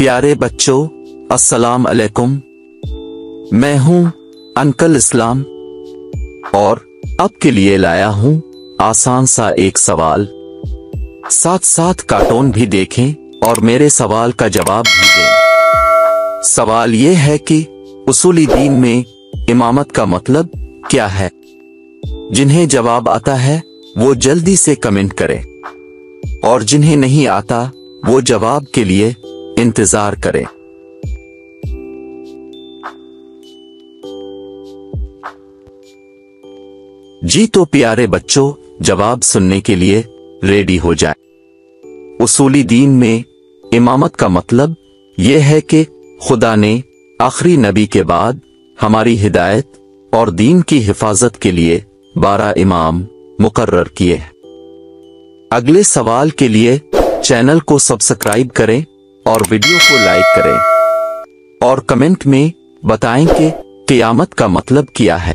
प्यारे बच्चों, अस्सलाम अलैकुम। मैं हूं अंकल इस्लाम और अब के लिए लाया हूं आसान सा एक सवाल। साथ साथ कार्टून भी देखें और मेरे सवाल का जवाब भी दें। सवाल ये है कि उसूली दीन में इमामत का मतलब क्या है? जिन्हें जवाब आता है वो जल्दी से कमेंट करें और जिन्हें नहीं आता वो जवाब के लिए इंतजार करें। जी तो प्यारे बच्चों, जवाब सुनने के लिए रेडी हो जाए। उसूली दीन में इमामत का मतलब यह है कि खुदा ने आखिरी नबी के बाद हमारी हिदायत और दीन की हिफाजत के लिए 12 इमाम मुकर्रर किए हैं। अगले सवाल के लिए चैनल को सब्सक्राइब करें और वीडियो को लाइक करें और कमेंट में बताएं कि क़यामत का मतलब क्या है।